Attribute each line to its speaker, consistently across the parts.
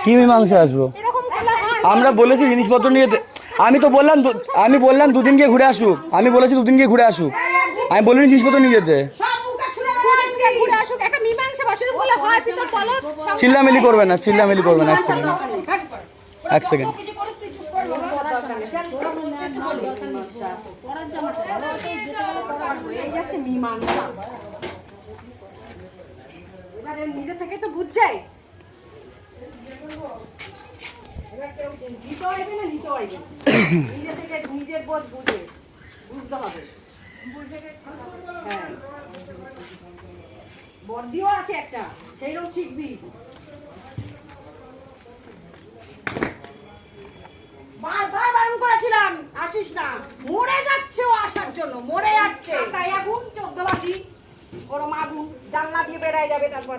Speaker 1: কি মীমাংসা আসবো? আমরা বলেছি জিনিসপত্র নিয়ে, আমি বললাম দুদিন গিয়ে ঘুরে আসুক, আমি বলেছি দুদিন গিয়ে ঘুরে আসুক, আমি বলিনি জিনিসপত্র নিয়ে যেতে। চিল্লামিলি করবে না, চিল্লামিলি করবে না। এক সেকেন্ড
Speaker 2: নিজে থেকে তো বুঝছে নিজের বোধ বুঝতে হবে। বর্দিও আছে একটা, সেইরকম শিখবি। বারবার বারণ করেছিলাম আসিস না, মরে যাচ্ছে ও আসার জন্য, মরে যাচ্ছে। তাই আগুন 14 বাজি ওরম আগুন জানলা দিয়ে বেড়ায় যাবে। তারপর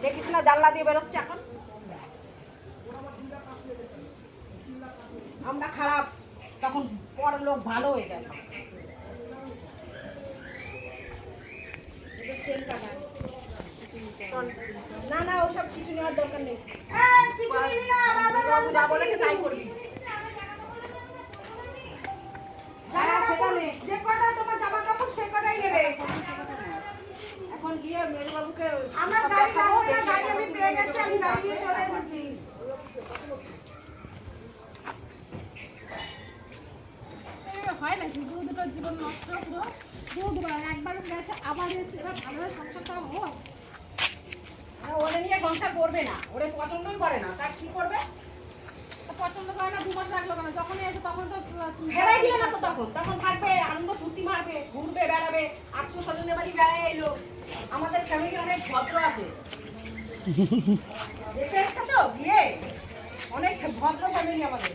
Speaker 2: দেখিস না জানলা দিয়ে বেরোচ্ছে এখন। আমরা খারাপ, তখন পর লোক ভালো হয়ে যায়। না না ওসব কিছু নেওয়ার দরকার নেই, যা বলেছে তাই করবি। যে কটা তোমার জামা কাপড় সে কটাই নেবে। এখন গিয়ে মেজবাবুকে আমার গাড়ি আমি পেয়ে গেছি, আমি গাড়ি নিয়ে চলে এসেছি।
Speaker 3: হয় নাকি দুটোর জীবন নষ্ট পুরো দুবার একবার গেছে আবার এসে এবার ভালোভাবে সংসারটা হয়।
Speaker 2: ওরে নিয়ে সংসার করবে না, ওরে পছন্দই করে না, তার কি করবে?
Speaker 3: পছন্দ করে না, 2 মাস লাগলো কেন? যখনই এসে তখন তো
Speaker 2: ফেরাই দিলে না তো, তখন থাকবে আনন্দ ফুর্তি মারবে, ঘুরবে বেড়াবে, আত্মীয় স্বজনের বাড়ি বেড়ায় এলো। আমাদের ফ্যামিলি অনেক ভদ্র আছে, দেখে এসছে তো বিয়ে, অনেক ভদ্র ফ্যামিলি আমাদের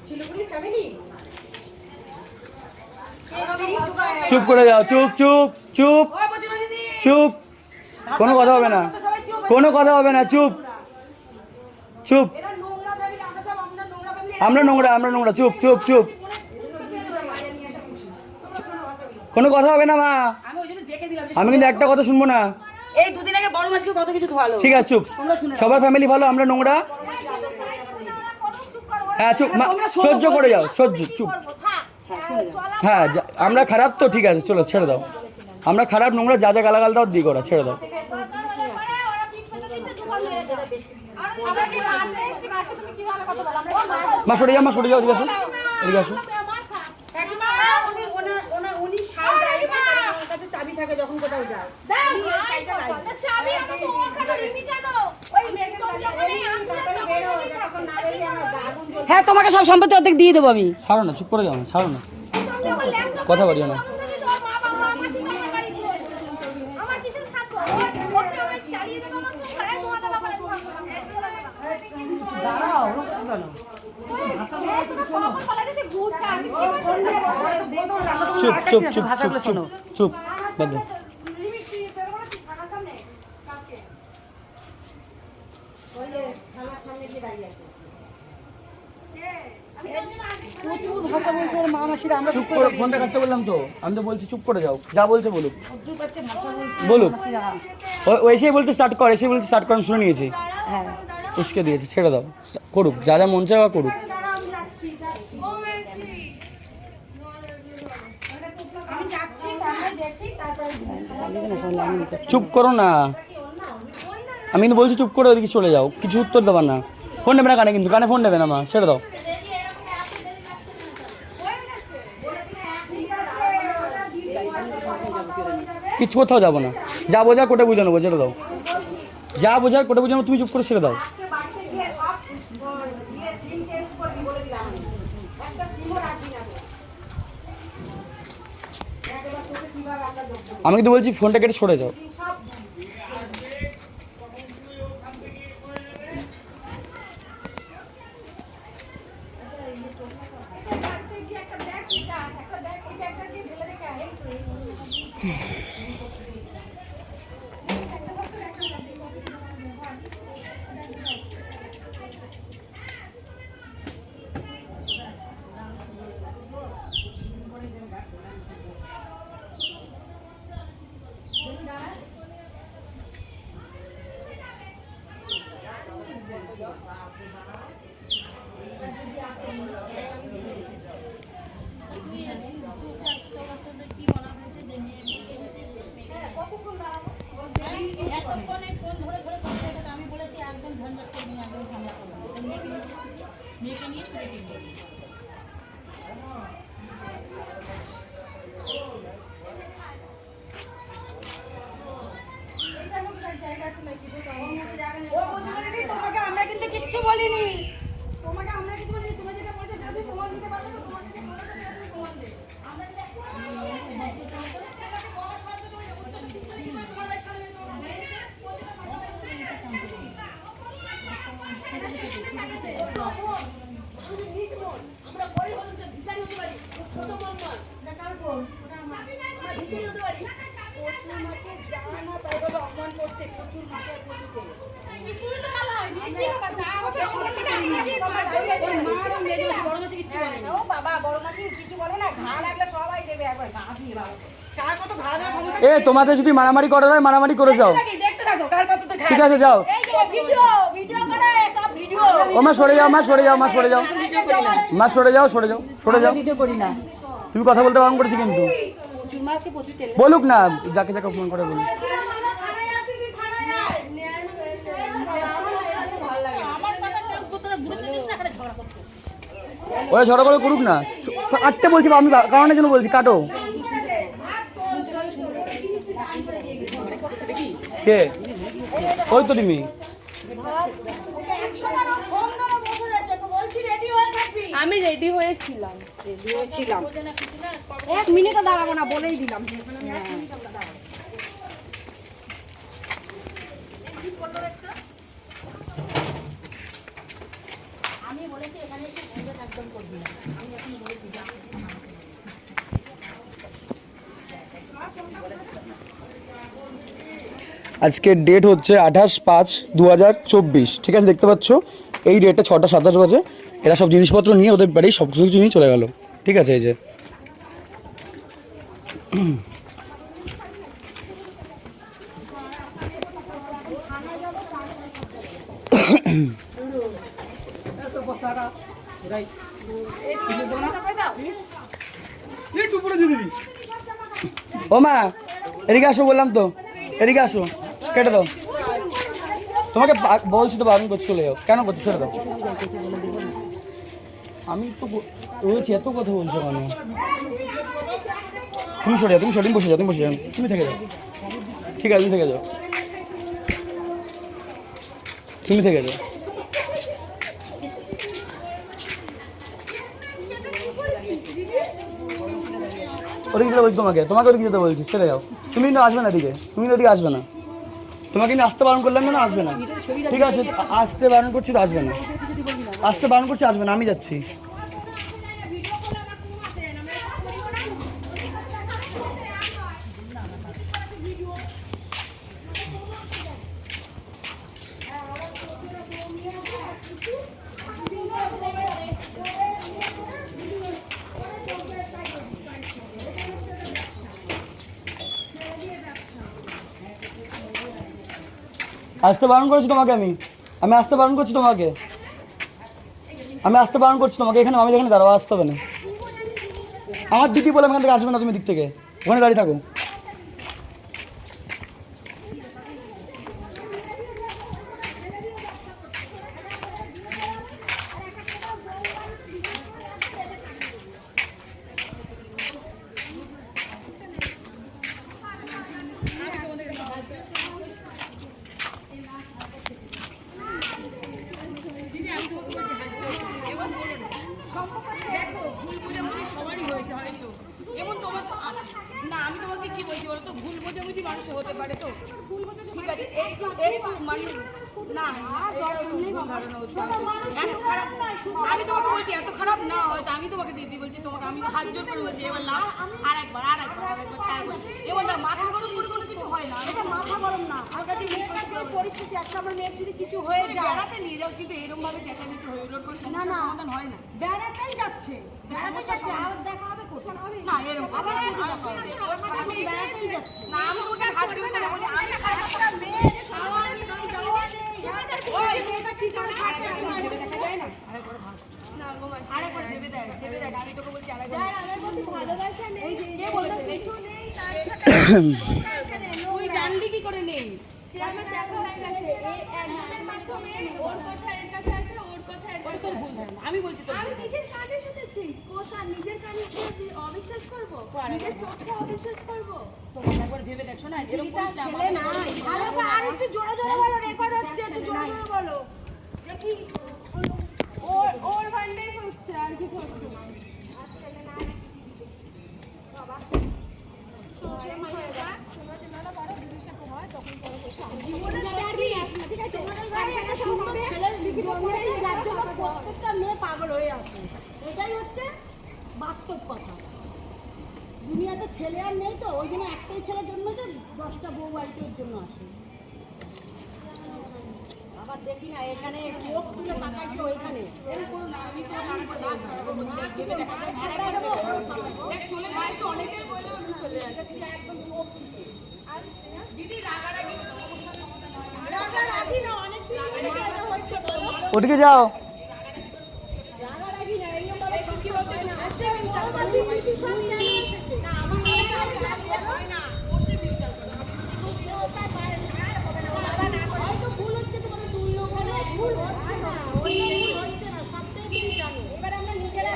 Speaker 2: শিলিগুড়ির ফ্যামিলি।
Speaker 1: চুপ করে যাও, চুপ চুপ চুপ চুপ, কোনো কথা হবে না, কোনো কথা হবে না, চুপ চুপ। আমরা নোংরা, চুপ চুপ চুপ, কোনো কথা হবে না মা। আমি কিন্তু একটা কথা শুনবো না।
Speaker 2: এই দুদিন আগে বড় মাসকে কত কিছু ধোয়ালো।
Speaker 1: ঠিক আছে চুপ, সবার ফ্যামিলি ভালো, আমরা নোংরা। হ্যাঁ চুপ, সহ্য করে যাও, সহ্য, চুপ। হ্যাঁ আমরা খারাপ তো, ঠিক আছে চলো ছেড়ে দাও। আমরা খারাপ, নোংরা, যা যা গালাগাল দাও দিয়ে করা, ছেড়ে দাও। মা সরে যাও, মা সরে যাও, এদিকে আসো, এদিকে আসো।
Speaker 2: চাবি থাকে যখন কোথাও যায়। হ্যাঁ তোমাকে সব সম্পত্তি অর্ধেক দিয়ে দেবো আমি।
Speaker 1: ছাড়ো না, চুপ করে যাও না, ছাড়ো না, কথা বলিও না। চুপ চুপ চুপ চুপ চুপ চুপ, বাদ দাও। চুপ করে ফোনটা কাটতে বললাম তো, আমি তো বলছি চুপ করে যাও, যা বলছে বলুক বলুক। ও এসেই বলতে স্টার্ট করে, এসেই বলতে স্টার্ট করেন, শুনে নিয়েছি, উস্কে দিয়েছে, ছেড়ে দাও, করুক যা যা মন চায় করুক। চুপ করো না, আমি কিন্তু বলছি চুপ করে ওদিকে চলে যাও, কিছু উত্তর দেবার না। ফোন নেবে না কানে, কিন্তু কানে ফোন নেবে না মা, ছেড়ে দাও। কিছু কোথাও যাবো না, যা বোঝা কোটে বুঝে নেবো, ছেড়ে দাও। যা বোঝার কোটে বুঝে নেবো, তুমি চুপ করে ছেড়ে দাও। আমি কিন্তু বলছি ফোনটা কেটে সরে যাও।
Speaker 4: এতক্ষণে ফোন ধরে ধরে কথা হয়ে গেছে, আমি বলেছি একদম ঝঞ্ঝাট করবি না, একদম ঝঞ্ঝা করবি না। তো মেয়েকে নিয়ে চলে গেছি।
Speaker 2: ও বুঝবে দিদি, তোমাকে আমরা কিন্তু কিচ্ছু বলিনি, তোমাকে আমরা কিছু বলিনি, তুমি যেটা বলতে সেটা তুমি প্রমাণ দিতে পারবে, তোমাকে যেটা বলেছে সেটা তুমি প্রমাণ দে। আমরা যেটা
Speaker 1: এ তোমাদের যদি মারামারি করা হয় মারামারি করে যাও, ঠিক আছে যাও। ও মা সরে যাও, মা সরে যাও, মা সরে যাও, মা সরে যাও, সরে যাও, সরে যাও। তুমি কথা বলতে বারণ করেছি কিন্তু। বলুক না, যাকে যাকে ফোন করে বলুক। ওরা ঝগড়া করে করুক না, কাটতে বলছি, আমি কারণের জন্য বলছি কাটো। কে? ওই তো তুমি।
Speaker 3: আমি রেডি হয়েছিলাম।
Speaker 2: এক মিনিটও দাঁড়াবো না বলেই দিলাম।
Speaker 1: আজকের ডেট হচ্ছে 28/5/2024, ঠিক আছে? দেখতে পাচ্ছ এই ডেটটা 6টা 27 বাজে। এরা সব জিনিসপত্র নিয়ে ওদের বাড়ি সব কিছু নিয়ে চলে গেল, ঠিক আছে? এই যে ও মা এদিকে আসো, বললাম তো এদিকে আসো, কেটে দাও। তোমাকে বলছি তো বারণ করছি, চলে যাও। কেন করছো? ছেড়ে দাও। আমি তো রয়েছি, এত কথা বলছো কেন? তুমি সরে যাও, তুমি সরে বসে যাও, তুমি বসে যাও, তুমি থেকে যাও, ঠিক আছে? তুমি থেকে যাও, তুমি থেকে যাও। ওদিকে যেতে বলছি তোমাকে, তোমাকে ওদিকে যেতে বলছি, চলে যাও। তুমি কিন্তু আসবে না এদিকে, তুমি কিন্তু ওদিকে আসবে না। তোমাকে কিন্তু আসতে বারণ করলাম না, আসবে না, ঠিক আছে? আসতে বারণ করছি তো আসবে না, আসতে বারণ করছি, আসবে না, আমি যাচ্ছি। আসতে বারণ করেছি তোমাকে, আমি আসতে বারণ করছি তোমাকে, আমি আসতে বারণ করছি তোমাকে। এখানে আমি যেখানে দাঁড়াবো আসতে হবে না। আমার দিদি বলে এখান থেকে আসবে না, তুমি দিক থেকে ওখানে দাঁড়িয়ে থাকো।
Speaker 2: আমি তোমাকে কি বলছি বলো তো, ভুল বোঝাবুঝি মানুষ হতে পারে তো, ঠিক আছে? একটু মানুষ না, ভুল ধারণা হচ্ছে। এত খারাপ আমি তোমাকে বলছি, এত খারাপ না হয়তো। আমি তোমাকে দিদি বলছি, তোমাকে আমি হাত জোর করে বলছি, এবার লাস্ট আরেকবার এবার না, মাথা গরম করে কোনো কিছু হয় না। এটা মাথা গরম না, আমার কাছে পরিস্থিতি একটা, আমার মেয়ের যদি কিছু হয়ে যায় বেড়াতে নিয়ে যাও, কিন্তু এরকম ভাবে চেঁচামেচি হয়ে ওর কোনো সমাধান হয় না। বেড়াতেই যাচ্ছে, বেড়াতে যাচ্ছে, আর দেখা হবে কোথায় না, এরকম আবার বেড়াতেই যাচ্ছে না। আমি ওকে হাত জোর করে বলি, আমি একটা মেয়ে তুই জানলি কি করে নেই?
Speaker 3: সে আমার দেখা হয়ে গেছে এই একজনের মাধ্যমে ওর কথা এর কাছে আসে ওর কথা এর কাছে আসে।
Speaker 2: আমি বলছি তো
Speaker 3: আমি নিজের কানে শুনেছি কথা নিজের কানে শুনেছি অবিশ্বাস করবো নিজের চোখে অবিশ্বাস করবো
Speaker 2: তোমার একবার ভেবে দেখছো না এরকম করিস না
Speaker 3: ছেলে না
Speaker 2: আর একটু জোরে জোরে বলো রেকর্ড হচ্ছে একটু জোরে জোরে বলো
Speaker 3: দেখি ওর ওর বান্ডাই হচ্ছে আর কিছু হচ্ছে না বাবা সোশ্যাল মিডিয়া সমাজে বড় বিদেশে হয় তখন করে জীবনে চাকরি আছে ঠিক আছে তোমাদের ঘরে একটা সুন্দর ছেলে লিখিত করে যার জন্য প্রত্যেকটা মেয়ে পাগল হয়ে আছে
Speaker 5: এটাই হচ্ছে বাস্তব কথা। দুনিয়াতে ছেলে আর নেই তো, ওই জন্য একটাই ছেলে জন্মেছে, 10টা বউ বাড়িতে ওর জন্য আসে। আবার দেখি না এখানে চোখ তুলে তাকাইছে ওইখানে।
Speaker 2: রাগারাগি না অনেকদিন ধরে এটা হচ্ছে বলো
Speaker 1: ওদিকে যাও।
Speaker 2: রাগারাগি না এই বলে কি হচ্ছে না বসে বিচার করছি বেশি সব কেন এসেছে না আমার মনে হয় না বসে বিচার করো আমি ওটা পারে না হবে না বাবা না করে
Speaker 5: হয়তো ভুল হচ্ছে, তোমাদের দুই ওখানে ভুল হচ্ছে না, ওই ভুল হচ্ছে না, সবটাই তুমি জানো।
Speaker 2: এবার আমরা নিজেরা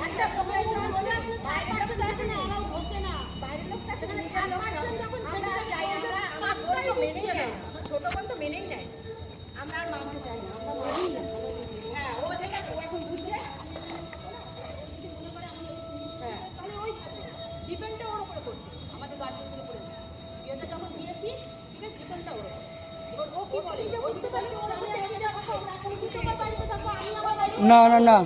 Speaker 2: একটা প্রোগ্রাম আসছে বাইরের লোক আসে না এরাও হচ্ছে না বাইরের লোক আসে না পার্সেন্ট যখন আমরা যাই আমরা মাত্রাই মেনেই না ছোট বোন তো মেনেই নেয় আমরা আর মানতে চাই না আমরা মানি না হ্যাঁ ও যেটা ও এখন বুঝছে হ্যাঁ তাহলে ওই ডিপেন্ডটা ওর উপরে করছে আমাদের গার্জেনদের উপরে এটা যখন দিয়েছি ঠিক আছে ডিপেন্ডটা ওর উপরে এবার ও কি বলে বুঝতে পারছি ওরা এখন এখন বাড়িতে থাকবো আমি আমার বাড়িতে
Speaker 1: না না না